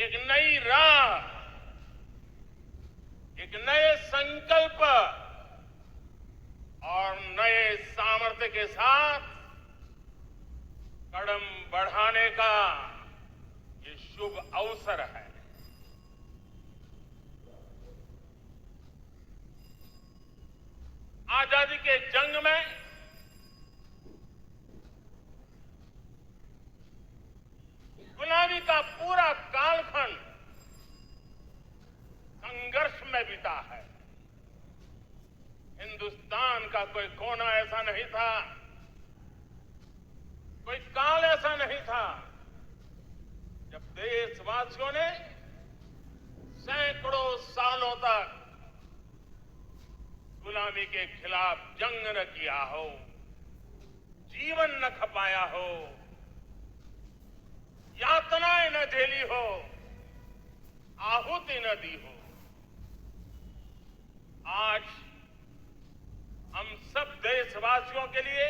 एक नई राह, एक नए संकल्प और नए सामर्थ्य के साथ कदम बढ़ाने का ये शुभ अवसर है। आजादी के जंग में गुलामी का पूरा कालखंड संघर्ष में बीता है। हिंदुस्तान का कोई कोना ऐसा नहीं था, कोई काल ऐसा नहीं था जब देशवासियों ने सैकड़ों सालों तक गुलामी के खिलाफ जंग न किया हो, जीवन न खपाया हो, यातनाएं न झेली हो, आहुति न दी हो। आज हम सब देशवासियों के लिए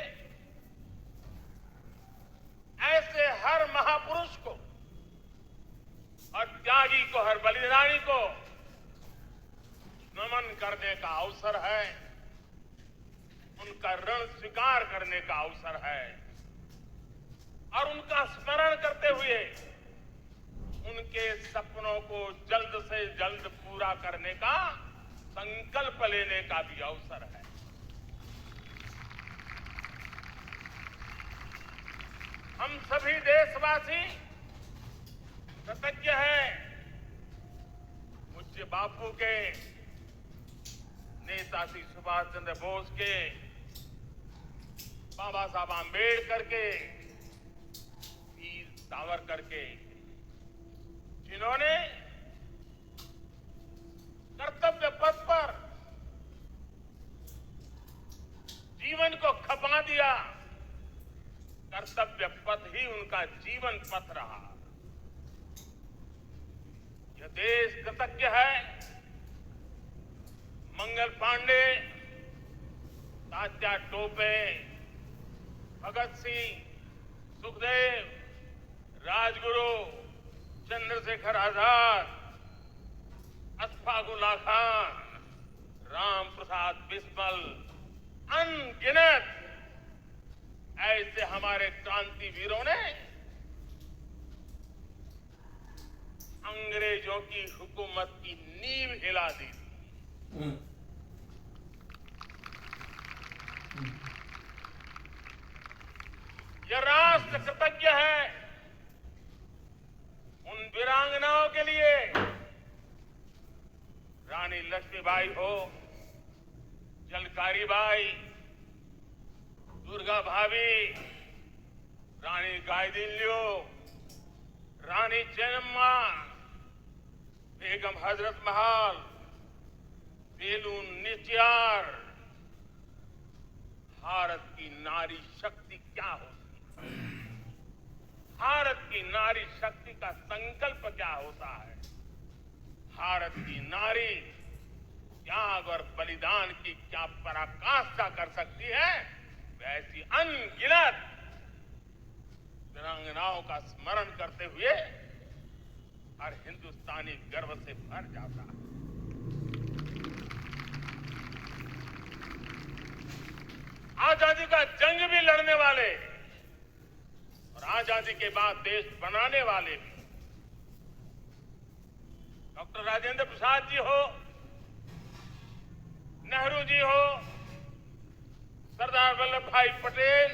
ऐसे हर महापुरुष को, हर त्यागी को, हर बलिदानी को नमन करने का अवसर है, उनका ऋण स्वीकार करने का अवसर है और उनका स्मरण करते हुए उनके सपनों को जल्द से जल्द पूरा करने का संकल्प लेने का भी अवसर है। हम सभी देशवासी कृतज्ञ हैं पूज्य बापू के, नेताजी सुभाष चंद्र बोस के, बाबा साहब आंबेडकर के, वीर सावरकर के, जिन्होंने कर्तव्य पथ पर जीवन को खपा दिया। कर्तव्य पथ ही उनका जीवन पथ रहा। यह देश कृतज्ञ है मंगल पांडे, तात्या टोपे, भगत सिंह, सुखदेव, राजगुरु, चंद्रशेखर आजाद, अशफाकुल्लाह खान, राम प्रसाद बिस्मिल, अनगिनत ऐसे हमारे क्रांति वीरों ने अंग्रेजों की हुकूमत की नींव हिला दी। यह राष्ट्र कृतज्ञ है उन वीरांगनाओं के लिए, रानी लक्ष्मीबाई हो, झलकारी बाई, दुर्गा भाभी, रानी गायदिन्लियो, रानी चेन्नम्मा, बेगम हजरत महल, बेलू निचियार। भारत की नारी शक्ति क्या होती है, भारत की नारी शक्ति का संकल्प क्या होता है, भारत की नारी त्याग और बलिदान की क्या पराकाष्ठा कर सकती है, वैसी अनगिनत वीरांगनाओं का स्मरण करते हुए हर हिंदुस्तानी गर्व से भर जाता है। आजादी का जंग भी लड़ने वाले और आजादी के बाद देश बनाने वाले भी, डॉक्टर राजेंद्र प्रसाद जी हो, नेहरू जी हो, सरदार वल्लभ भाई पटेल,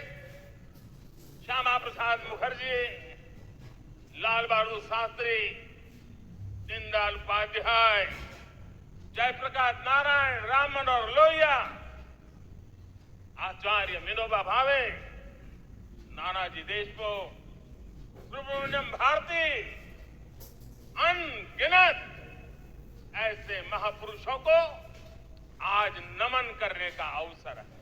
श्यामा प्रसाद मुखर्जी, लाल बहादुर शास्त्री, दीनदयाल उपाध्याय, जयप्रकाश नारायण, राम मनोहर लोहिया, आचार्य विनोबा भावे, नानाजी देशमुख, सुब्रमण्यम भारती, अनगिनत ऐसे महापुरुषों को आज नमन करने का अवसर है।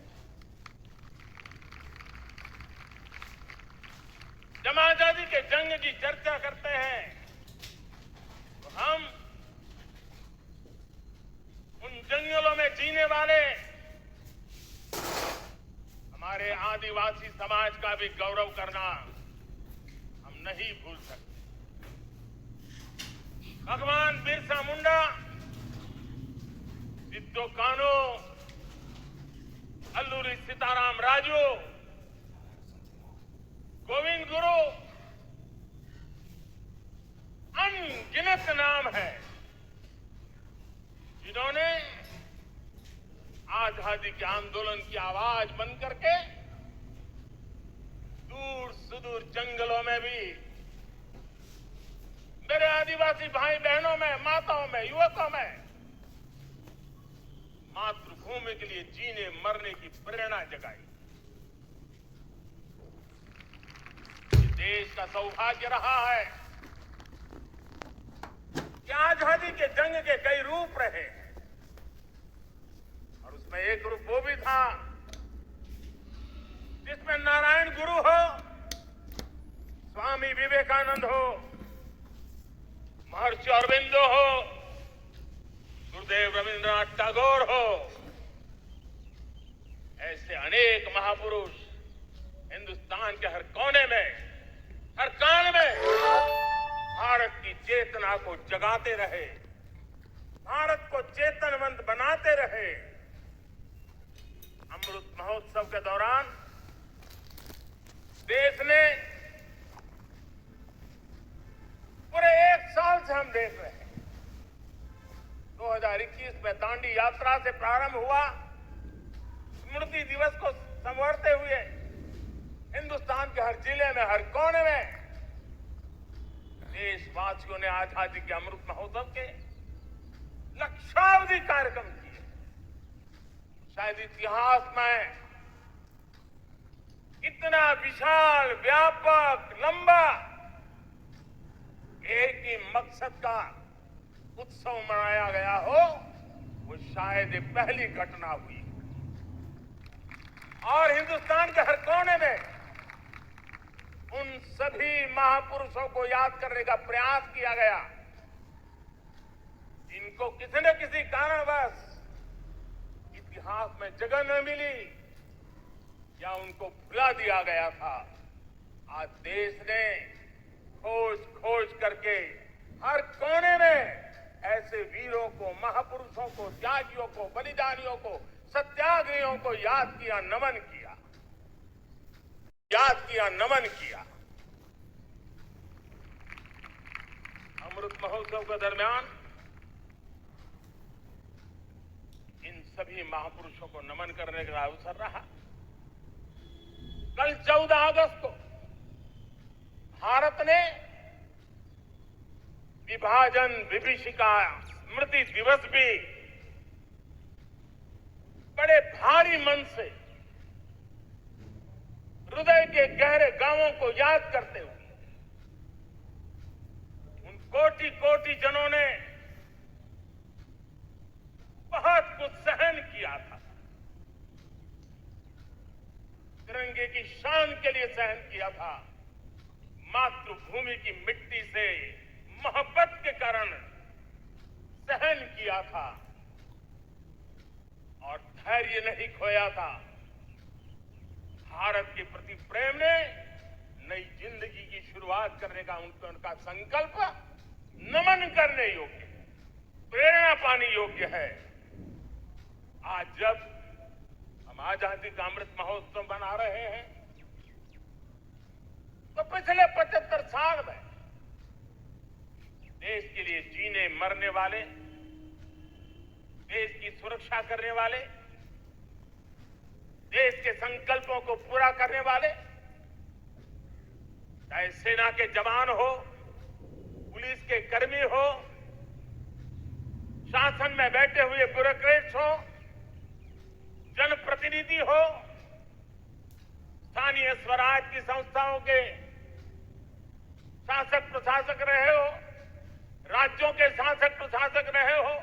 जब आजादी के जंग की चर्चा करते हैं तो हम उन जंगलों में जीने वाले हमारे आदिवासी समाज का भी गौरव करना हम नहीं भूल सकते। भगवान बिरसा मुंडा, सिद्धो कानो, अल्लूरी सीताराम राजू, गोविंद गुरु, अनगिनत नाम है जिन्होंने आजादी के आंदोलन की आवाज बन करके दूर सुदूर जंगलों में भी मेरे आदिवासी भाई बहनों में, माताओं में, युवकों में मातृभूमि के लिए जीने मरने की प्रेरणा जगाई। इस देश का सौभाग्य रहा है कि आजादी के जंग के कई रूप रहे और उसमें एक रूप वो भी था जिसमें नारायण गुरु हो, स्वामी विवेकानंद हो, महर्षि अरविंदो हो, गुरुदेव रविंद्रनाथ टैगोर हो, ऐसे अनेक महापुरुष हिंदुस्तान के हर कोने में, हर काल में भारत की चेतना को जगाते रहे, भारत को चेतनवंत बनाते रहे। अमृत महोत्सव के दौरान देश ने पूरे एक साल से हम देख रहे हैं, 2021 में दांडी यात्रा से प्रारंभ हुआ, स्मृति दिवस को संवारते हुए हिंदुस्तान के हर जिले में, हर कोने में देशवासियों ने आजादी के अमृत महोत्सव के लक्षावधि कार्यक्रम किए। शायद इतिहास में इतना विशाल, व्यापक, लंबा एक ही मकसद का उत्सव मनाया गया हो, वो शायद ये पहली घटना हुई। और हिंदुस्तान के हर कोने में उन सभी महापुरुषों को याद करने का प्रयास किया गया जिनको किसी न किसी कारणवश इतिहास में जगह न मिली या उनको भुला दिया गया था। आज देश ने खोज करके हर कोने में ऐसे वीरों को, महापुरुषों को, त्यागियों को, बलिदानियों को, सत्याग्रहियों को याद किया, नमन किया, नमन किया। अमृत महोत्सव के दरमियान इन सभी महापुरुषों को नमन करने का अवसर रहा। कल 14 अगस्त को भारत ने विभाजन विभीषिका स्मृति दिवस भी बड़े भारी मन से हृदय के गहरे गांवों को याद करते हुए उन कोटि कोटि जनों ने बहुत कुछ सहन किया था, तिरंगे की शान के लिए सहन किया था, मातृभूमि की मिट्टी से मोहब्बत के कारण सहन किया था और धैर्य नहीं खोया था। भारत के प्रति प्रेम ने नई जिंदगी की शुरुआत करने का उनका संकल्प नमन करने योग्य, प्रेरणा पाने योग्य है। आज जब हम आजादी का अमृत महोत्सव मना रहे हैं तो पिछले 75 साल में देश के लिए जीने मरने वाले, देश की सुरक्षा करने वाले, देश के संकल्पों को पूरा करने वाले, चाहे सेना के जवान हो, पुलिस के कर्मी हो, शासन में बैठे हुए ब्यूरोक्रेट्स हो, जनप्रतिनिधि हो, स्थानीय स्वराज की संस्थाओं के शासक प्रशासक रहे हो, राज्यों के शासक प्रशासक रहे हो,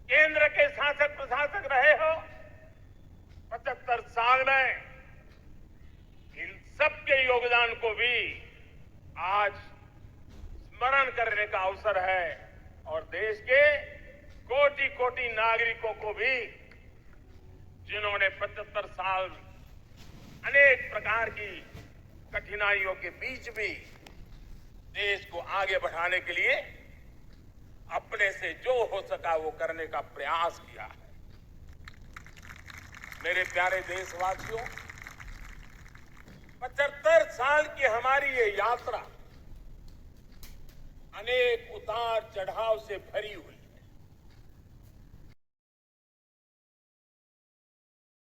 केंद्र के शासक प्रशासक रहे हो, 75 साल में इन सबके योगदान को भी आज स्मरण करने का अवसर है और देश के कोटि कोटि नागरिकों को भी जिन्होंने 75 साल अनेक प्रकार की कठिनाइयों के बीच भी देश को आगे बढ़ाने के लिए अपने से जो हो सका वो करने का प्रयास किया है। मेरे प्यारे देशवासियों, 75 साल की हमारी ये यात्रा अनेक उतार चढ़ाव से भरी हुई है।